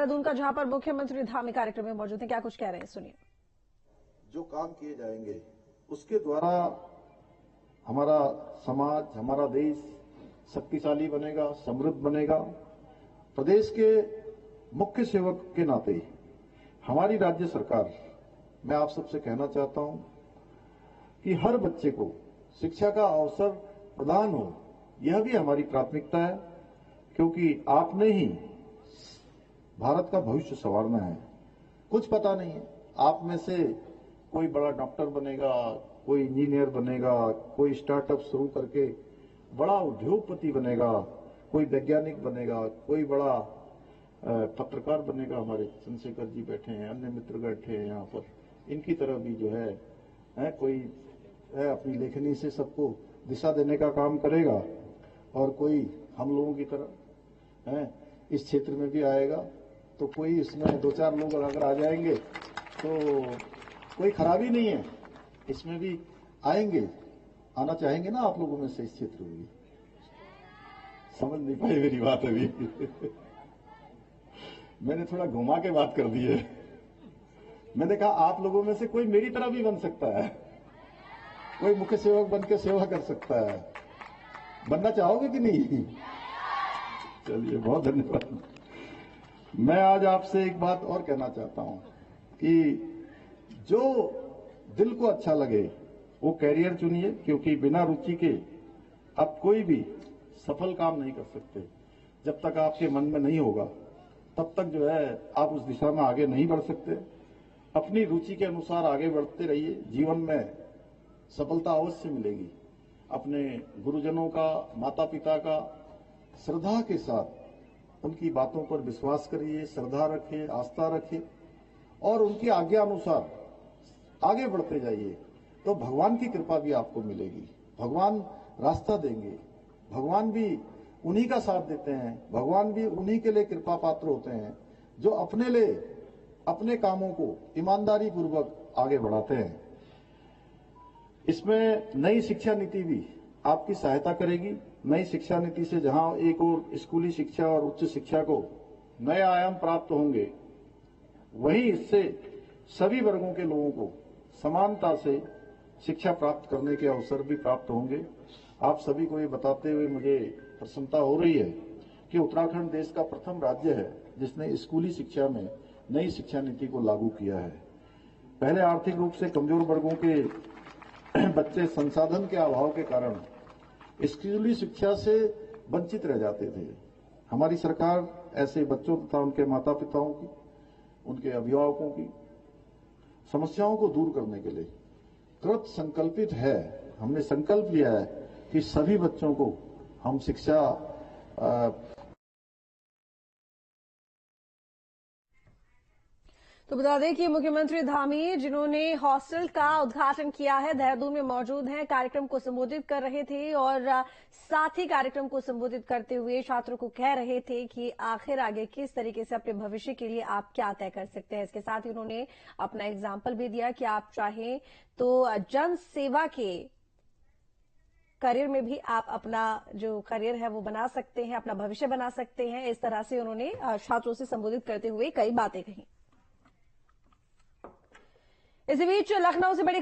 देहरादून का, जहां पर मुख्यमंत्री धामी कार्यक्रम में मौजूद हैं। क्या कुछ कह रहे हैं, सुनिए। जो काम किए जाएंगे उसके द्वारा हमारा समाज, हमारा देश शक्तिशाली बनेगा, समृद्ध बनेगा। प्रदेश के मुख्य सेवक के नाते हमारी राज्य सरकार, मैं आप सबसे कहना चाहता हूं कि हर बच्चे को शिक्षा का अवसर प्रदान हो, यह भी हमारी प्राथमिकता है, क्योंकि आपने ही भारत का भविष्य संवारना है। कुछ पता नहीं है, आप में से कोई बड़ा डॉक्टर बनेगा, कोई इंजीनियर बनेगा, कोई स्टार्टअप शुरू करके बड़ा उद्योगपति बनेगा, कोई वैज्ञानिक बनेगा, कोई बड़ा पत्रकार बनेगा। हमारे चंद्रशेखर जी बैठे हैं, अन्य मित्र बैठे हैं यहाँ पर, इनकी तरह भी जो है कोई है अपनी लेखनी से सबको दिशा देने का काम करेगा, और कोई हम लोगों की तरह है इस क्षेत्र में भी आएगा। तो कोई इसमें दो चार लोग अगर आ जाएंगे तो कोई खराबी नहीं है, इसमें भी आएंगे, आना चाहेंगे ना आप लोगों में से इस क्षेत्र में भी। समझ नहीं पाए मेरी बात अभी मैंने थोड़ा घुमा के बात कर दी है। मैंने कहा आप लोगों में से कोई मेरी तरह भी बन सकता है, कोई मुख्य सेवक बन के सेवा कर सकता है। बनना चाहोगे कि नहीं? चलिए, बहुत धन्यवाद। मैं आज आपसे एक बात और कहना चाहता हूं कि जो दिल को अच्छा लगे वो कैरियर चुनिए, क्योंकि बिना रुचि के आप कोई भी सफल काम नहीं कर सकते। जब तक आपके मन में नहीं होगा तब तक जो है आप उस दिशा में आगे नहीं बढ़ सकते। अपनी रुचि के अनुसार आगे बढ़ते रहिए, जीवन में सफलता अवश्य मिलेगी। अपने गुरुजनों का, माता पिता का श्रद्धा के साथ उनकी बातों पर विश्वास करिए, श्रद्धा रखिए, आस्था रखिए और उनकी आज्ञा अनुसार आगे बढ़ते जाइए, तो भगवान की कृपा भी आपको मिलेगी। भगवान रास्ता देंगे, भगवान भी उन्हीं का साथ देते हैं, भगवान भी उन्हीं के लिए कृपा पात्र होते हैं जो अपने लिए अपने कामों को ईमानदारी पूर्वक आगे बढ़ाते हैं। इसमें नई शिक्षा नीति भी आपकी सहायता करेगी। नई शिक्षा नीति से जहां एक और स्कूली शिक्षा और उच्च शिक्षा को नए आयाम प्राप्त होंगे, वहीं इससे सभी वर्गों के लोगों को समानता से शिक्षा प्राप्त करने के अवसर भी प्राप्त होंगे। आप सभी को ये बताते हुए मुझे प्रसन्नता हो रही है कि उत्तराखंड देश का प्रथम राज्य है जिसने स्कूली शिक्षा में नई शिक्षा नीति को लागू किया है। पहले आर्थिक रूप से कमजोर वर्गों के बच्चे संसाधन के अभाव के कारण स्कूली शिक्षा से वंचित रह जाते थे। हमारी सरकार ऐसे बच्चों तथा उनके माता पिताओं की, उनके अभिभावकों की समस्याओं को दूर करने के लिए कृत संकल्पित है। हमने संकल्प लिया है कि सभी बच्चों को हम शिक्षा तो बता दें कि मुख्यमंत्री धामी, जिन्होंने हॉस्टल का उद्घाटन किया है, देहरादून में मौजूद हैं, कार्यक्रम को संबोधित कर रहे थे और साथ ही कार्यक्रम को संबोधित करते हुए छात्रों को कह रहे थे कि आखिर आगे किस तरीके से अपने भविष्य के लिए आप क्या तय कर सकते हैं। इसके साथ ही उन्होंने अपना एग्जाम्पल भी दिया कि आप चाहें तो जन सेवा के करियर में भी आप अपना जो करियर है वो बना सकते हैं, अपना भविष्य बना सकते हैं। इस तरह से उन्होंने छात्रों से संबोधित करते हुए कई बातें कही। इसी बीच लखनऊ से बड़ी